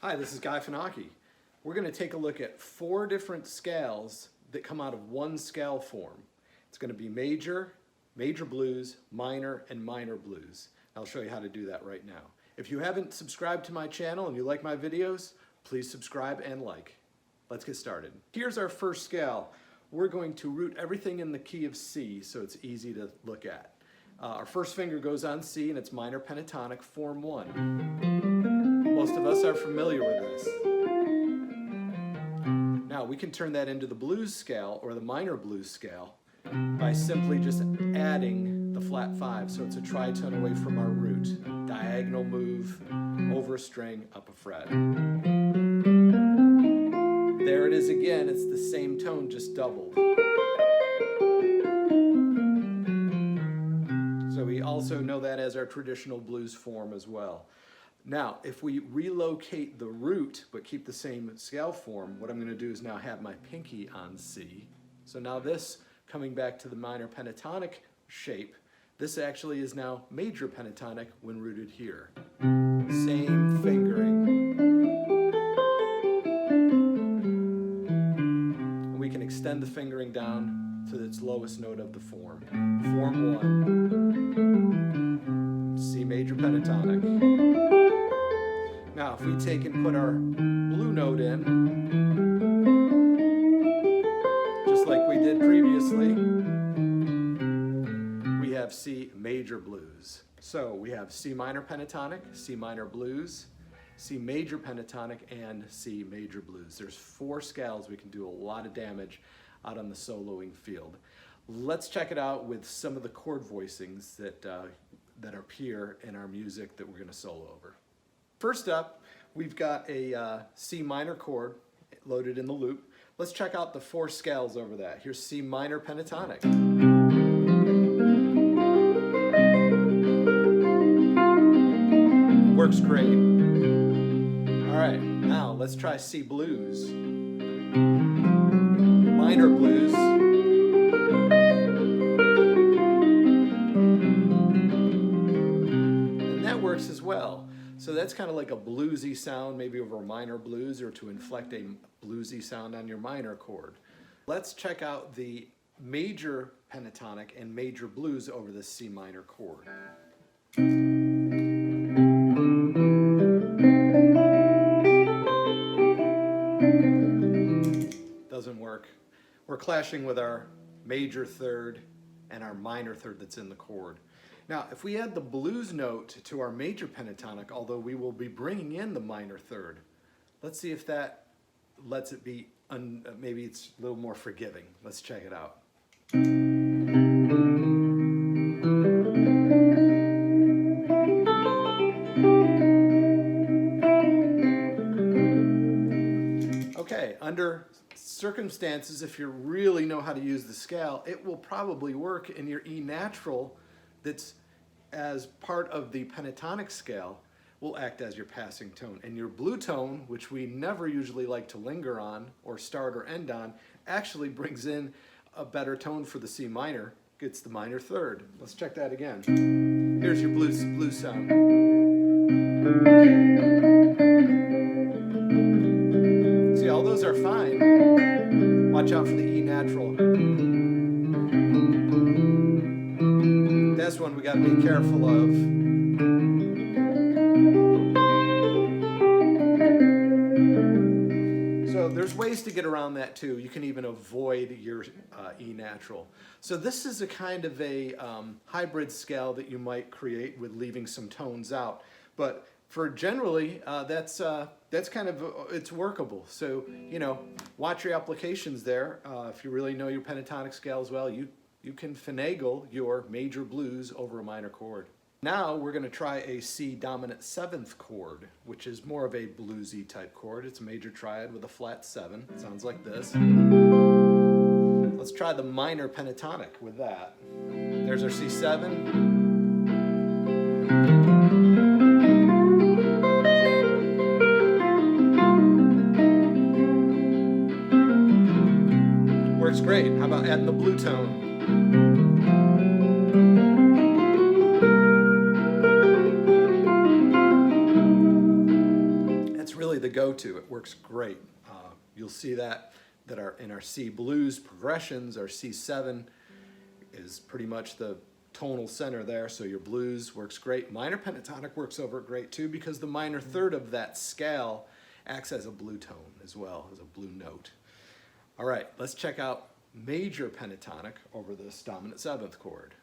Hi, this is Guy Finocchi. We're going to take a look at 4 different scales that come out of one scale form. It's going to be major, major blues, minor, and minor blues. I'll show you how to do that right now. If you haven't subscribed to my channel and you like my videos, please subscribe and like. Let's get started. Here's our first scale. We're going to root everything in the key of C so it's easy to look at. Our first finger goes on C and it's minor pentatonic, form 1. Most of us are familiar with this. Now we can turn that into the blues scale or the minor blues scale by simply just adding the flat 5. So it's a tritone away from our root. Diagonal move, over a string, up a fret. There it is again, it's the same tone, just doubled. So we also know that as our traditional blues form as well. Now, if we relocate the root but keep the same scale form, what I'm going to do is now have my pinky on C. So now this, coming back to the minor pentatonic shape, this actually is now major pentatonic when rooted here. Same fingering. We can extend the fingering down to its lowest note of the form. Form 1. C major pentatonic. Now, if we take and put our blue note in, just like we did previously, we have C major blues. So we have C minor pentatonic, C minor blues, C major pentatonic, and C major blues. There's 4 scales. We can do a lot of damage out on the soloing field. Let's check it out with some of the chord voicings that appear in our music that we're going to solo over. First up, we've got a C minor chord loaded in the loop. Let's check out the 4 scales over that. Here's C minor pentatonic. Works great. All right, now let's try C blues. Minor blues. And that works as well. So that's kind of like a bluesy sound, maybe over a minor blues, or to inflect a bluesy sound on your minor chord. Let's check out the major pentatonic and major blues over the C minor chord. Doesn't work. We're clashing with our major third and our minor third that's in the chord. Now, if we add the blues note to our major pentatonic, although we will be bringing in the minor third, let's see if that lets it be, maybe it's a little more forgiving. Let's check it out. Okay, under circumstances, if you really know how to use the scale, it will probably work in your E natural that's as part of the pentatonic scale will act as your passing tone. And your blue tone, which we never usually like to linger on or start or end on, actually brings in a better tone for the C minor. It's the minor third. Let's check that again. Here's your blues sound. See, all those are fine. Watch out for the E natural. This one we got to be careful of. So there's ways to get around that too. You can even avoid your E natural. So this is a kind of a hybrid scale that you might create with leaving some tones out. But for generally, that's kind of, it's workable. So, you know, watch your applications there. If you really know your pentatonic scale as well, you can finagle your major blues over a minor chord. Now we're going to try a C dominant 7th chord, which is more of a bluesy type chord. It's a major triad with a flat 7. It sounds like this. Let's try the minor pentatonic with that. There's our C7. Works great. How about adding the blue tone? go-to. It works great. You'll see that in our C blues progressions, our C7 is pretty much the tonal center there, so your blues works great. Minor pentatonic works over it great too, because the minor third of that scale acts as a blue tone as well, as a blue note. All right, let's check out major pentatonic over this dominant seventh chord.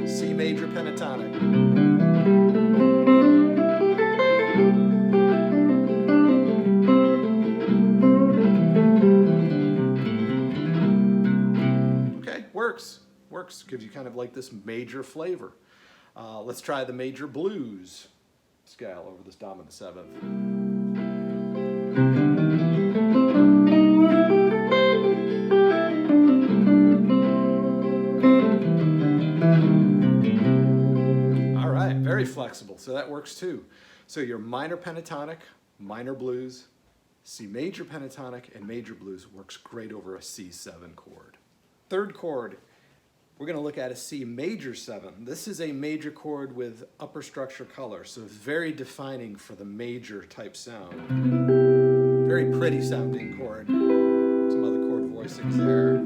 C major pentatonic. Okay, works. Gives you kind of like this major flavor. Let's try the major blues scale over this dominant seventh. All right, very flexible, so that works too. So your minor pentatonic, minor blues, C major pentatonic, and major blues works great over a C7 chord. Third chord, we're going to look at a C major 7. This is a major chord with upper structure color, so it's very defining for the major type sound. Very pretty sounding chord. Some other chord voicings there.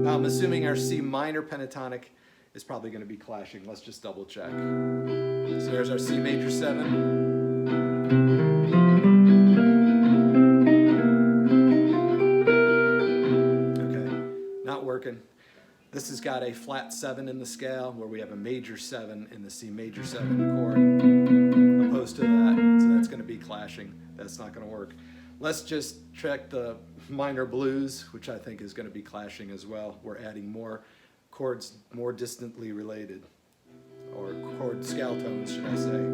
Now I'm assuming our C minor pentatonic is probably going to be clashing. Let's just double check. So there's our C major 7. Working. This has got a flat 7 in the scale, where we have a major 7 in the C major 7 chord, opposed to that, so that's going to be clashing. That's not going to work. Let's just check the minor blues, which I think is going to be clashing as well. We're adding more chords more distantly related, or chord scale tones, should I say.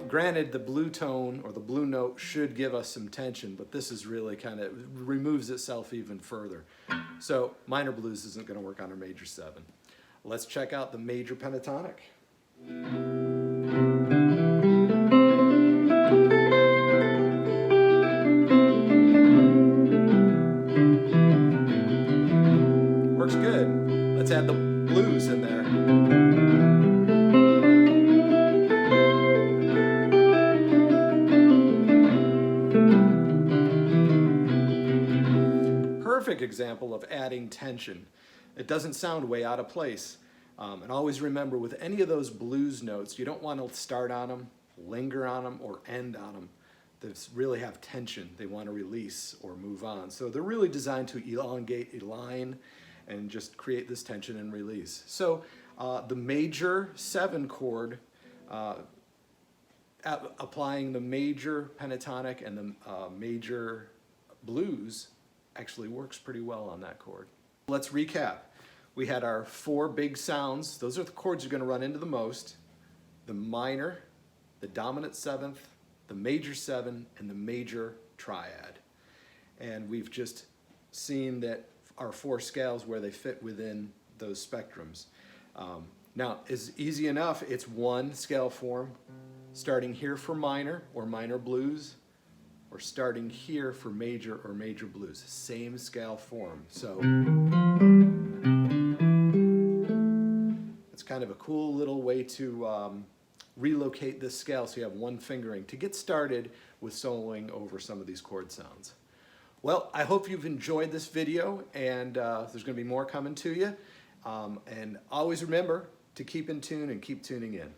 Granted, the blue tone or the blue note should give us some tension, but this is really kind of removes itself even further. So minor blues isn't going to work on a major 7. Let's check out the major pentatonic. Works good. Let's add the blues in there. Perfect example of adding tension. It doesn't sound way out of place. And always remember, with any of those blues notes, you don't want to start on them, linger on them, or end on them. They really have tension. They want to release or move on. So they're really designed to elongate a line and just create this tension and release. So the major 7 chord, applying the major pentatonic and the major blues, actually works pretty well on that chord. Let's recap. We had our 4 big sounds. Those are the chords you're going to run into the most: the minor, the dominant 7th, the major 7, and the major triad. And we've just seen that our 4 scales, where they fit within those spectrums. Now, it's easy enough. It's one scale form, starting here for minor or minor blues, or starting here for major or major blues. Same scale form. So it's kind of a cool little way to relocate this scale, so you have one fingering to get started with soloing over some of these chord sounds. Well, I hope you've enjoyed this video, and there's going to be more coming to you. And always remember to keep in tune and keep tuning in.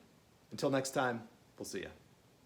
Until next time, we'll see you.